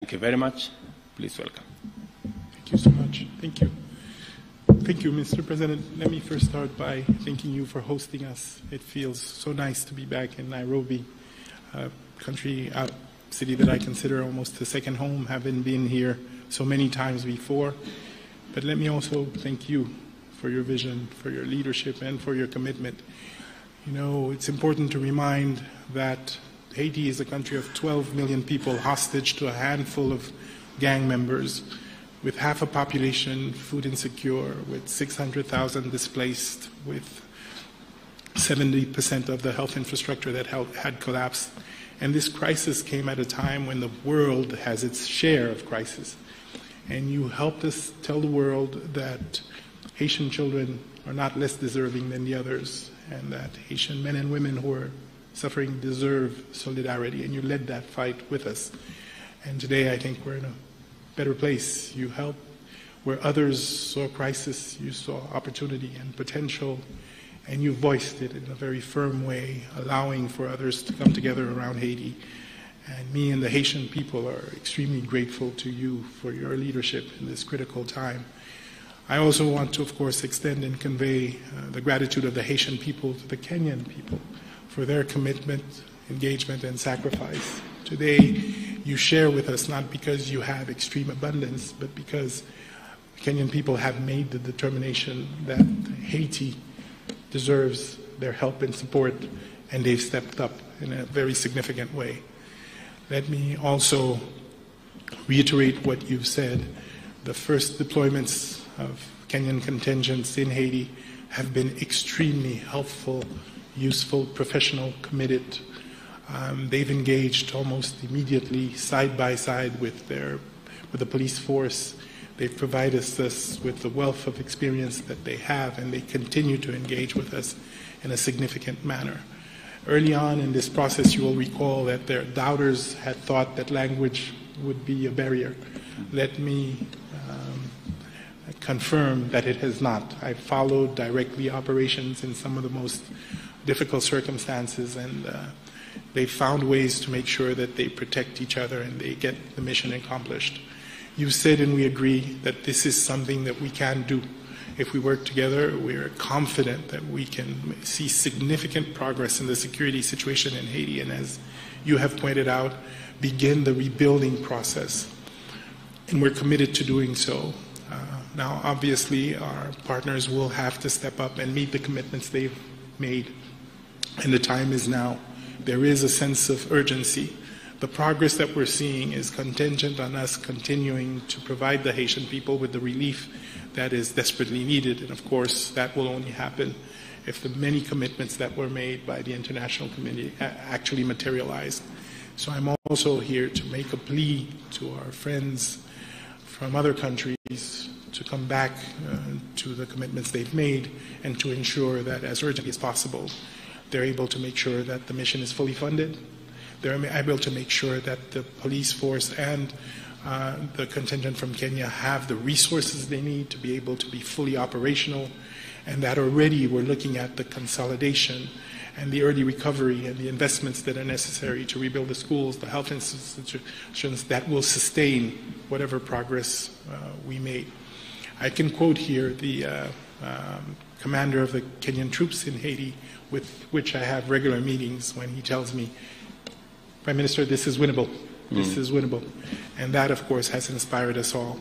Thank you very much. Please welcome. Thank you so much. Thank you. Thank you, Mr. President. Let me first start by thanking you for hosting us. It feels so nice to be back in Nairobi, a city that I consider almost a second home, having been here so many times before. But let me also thank you for your vision, for your leadership, and for your commitment. You know, it's important to remind that Haiti is a country of 12 million people hostage to a handful of gang members, with half a population food insecure, with 600,000 displaced, with 70% of the health infrastructure that had collapsed. And this crisis came at a time when the world has its share of crisis. And you helped us tell the world that Haitian children are not less deserving than the others, and that Haitian men and women who are suffering deserve solidarity, and you led that fight with us. And today I think we're in a better place. You helped where others saw crisis, you saw opportunity and potential, and you voiced it in a very firm way, allowing for others to come together around Haiti. And me and the Haitian people are extremely grateful to you for your leadership in this critical time. I also want to, of course, extend and convey the gratitude of the Haitian people to the Kenyan people for their commitment, engagement, and sacrifice. Today, you share with us not because you have extreme abundance, but because Kenyan people have made the determination that Haiti deserves their help and support, and they've stepped up in a very significant way. Let me also reiterate what you've said. The first deployments of Kenyan contingents in Haiti have been extremely helpful, useful, professional, committed. They've engaged almost immediately, side by side with the police force. They've provided us with the wealth of experience that they have, and they continue to engage with us in a significant manner. Early on in this process, you will recall that their doubters had thought that language would be a barrier. Let me confirm that it has not. I followed directly operations in some of the most difficult circumstances, and they found ways to make sure that they protect each other and they get the mission accomplished. You said, and we agree, that this is something that we can do. If we work together, we're confident that we can see significant progress in the security situation in Haiti, and as you have pointed out, begin the rebuilding process. And we're committed to doing so. Now, obviously, our partners will have to step up and meet the commitments they've made, and the time is now. There is a sense of urgency. The progress that we're seeing is contingent on us continuing to provide the Haitian people with the relief that is desperately needed, and of course that will only happen if the many commitments that were made by the international community actually materialize. So I'm also here to make a plea to our friends from other countries to come back to the commitments they've made, and to ensure that as urgently as possible they're able to make sure that the mission is fully funded. They're able to make sure that the police force and the contingent from Kenya have the resources they need to be able to be fully operational, and that already we're looking at the consolidation and the early recovery and the investments that are necessary to rebuild the schools, the health institutions that will sustain whatever progress we made. I can quote here the commander of the Kenyan troops in Haiti, with which I have regular meetings, when he tells me, Prime Minister, this is winnable. This is winnable. And that, of course, has inspired us all.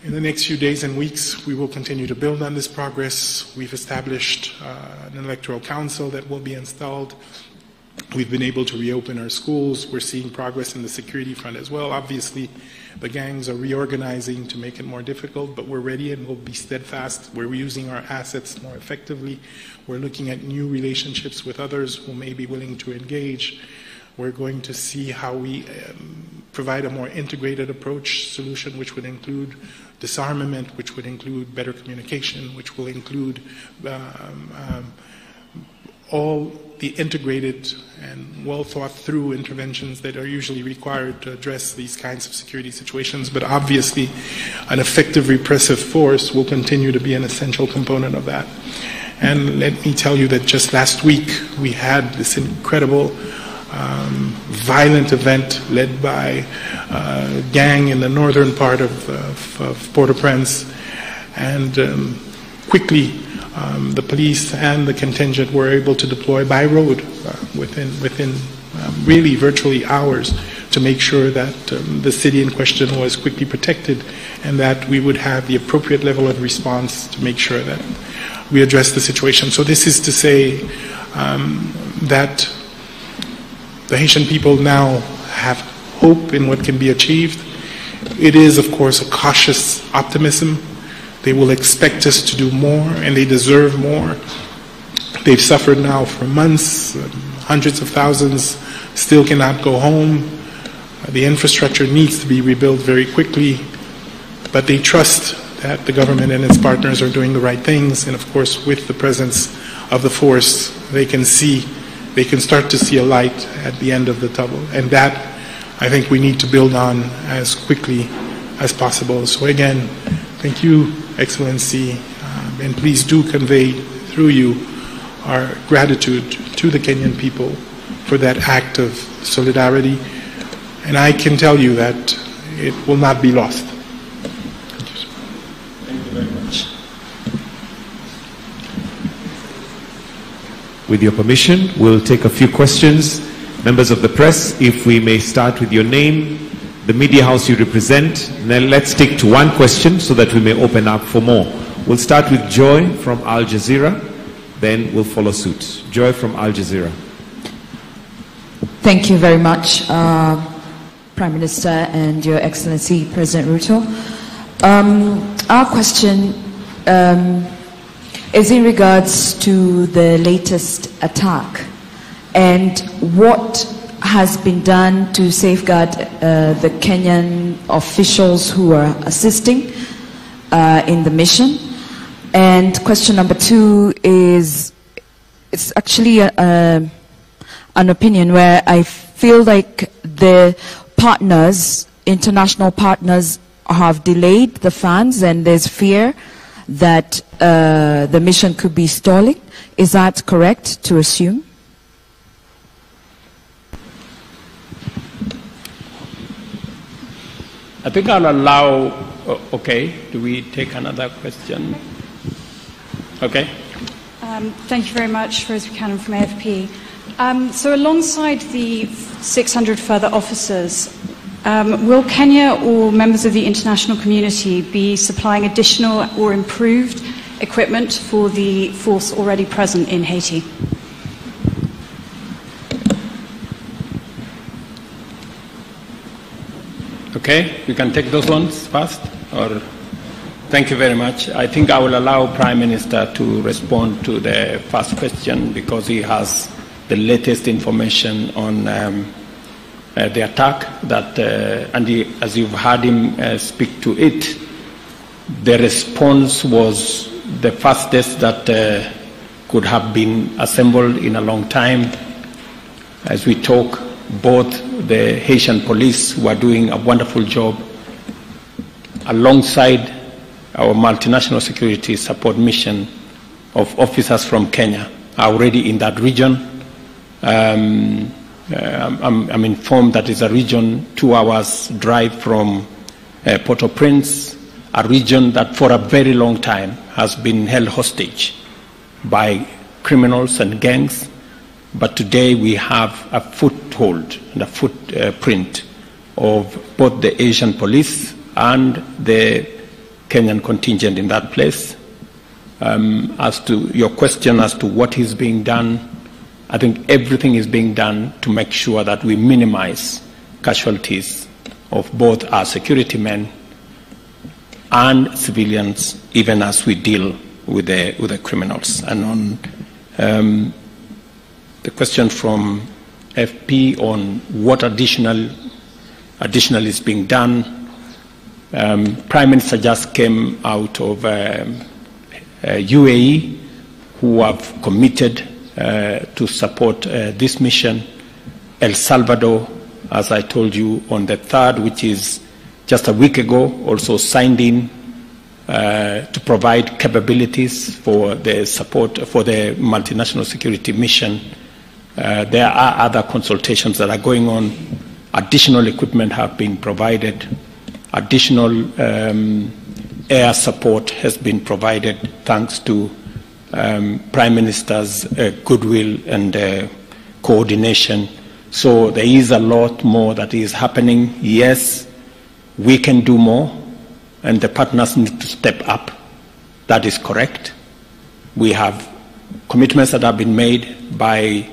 In the next few days and weeks, we will continue to build on this progress. We've established an electoral council that will be installed. We've been able to reopen our schools. We're seeing progress in the security front as well. Obviously, the gangs are reorganizing to make it more difficult, but we're ready and we'll be steadfast. We're using our assets more effectively. We're looking at new relationships with others who may be willing to engage. We're going to see how we provide a more integrated approach solution, which would include disarmament, which would include better communication, which will include all the integrated and well thought through interventions that are usually required to address these kinds of security situations. But obviously, an effective repressive force will continue to be an essential component of that. And let me tell you that just last week we had this incredible violent event led by a gang in the northern part of Port-au-Prince. And quickly, the police and the contingent were able to deploy by road within really virtually hours to make sure that the city in question was quickly protected and that we would have the appropriate level of response to make sure that we address the situation. So this is to say that the Haitian people now have hope in what can be achieved. It is, of course, a cautious optimism. They will expect us to do more, and they deserve more. They've suffered now for months. Hundreds of thousands still cannot go home. The infrastructure needs to be rebuilt very quickly, but they trust that the government and its partners are doing the right things, and of course, with the presence of the force, they can start to see a light at the end of the tunnel, and that I think we need to build on as quickly as possible. So again, thank you, Excellency, and please do convey through you our gratitude to the Kenyan people for that act of solidarity. And I can tell you that it will not be lost. Thank you very much. With your permission, we'll take a few questions. Members of the press, if we may start with your name, the media house you represent. Then let's stick to one question so that we may open up for more. We'll start with Joy from Al Jazeera, then we'll follow suit. Joy from Al Jazeera. Thank you very much, Prime Minister and Your Excellency President Ruto. Our question is in regards to the latest attack and what has been done to safeguard the Kenyan officials who are assisting in the mission. And question number two is, it's actually an opinion where I feel like the partners, international partners, have delayed the funds and there's fear that the mission could be stalling. Is that correct to assume? I think I'll allow, okay, do we take another question? Okay. Thank you very much, Rose Buchanan from AFP. So alongside the 600 further officers, will Kenya or members of the international community be supplying additional or improved equipment for the force already present in Haiti? Okay, we can take those ones first, or thank you very much. I think I will allow Prime Minister to respond to the first question because he has the latest information on the attack that, as you've heard him speak to it, the response was the fastest that could have been assembled in a long time. As we talk, both the Haitian police who are doing a wonderful job alongside our multinational security support mission of officers from Kenya are already in that region. I'm informed that it's a region 2 hours drive from Port-au-Prince, a region that for a very long time has been held hostage by criminals and gangs. But today we have a foothold and a footprint of both the Asian police and the Kenyan contingent in that place. As to your question as to what is being done, I think everything is being done to make sure that we minimize casualties of both our security men and civilians, even as we deal with the criminals. And on the question from FP on what additional is being done, Prime Minister just came out of UAE, who have committed to support this mission. El Salvador, as I told you, on the 3rd, which is just a week ago, also signed in to provide capabilities for the support for the multinational security mission. There are other consultations that are going on. Additional equipment have been provided. Additional air support has been provided thanks to Prime Minister's goodwill and coordination. So there is a lot more that is happening. Yes, we can do more, and the partners need to step up. That is correct. We have commitments that have been made by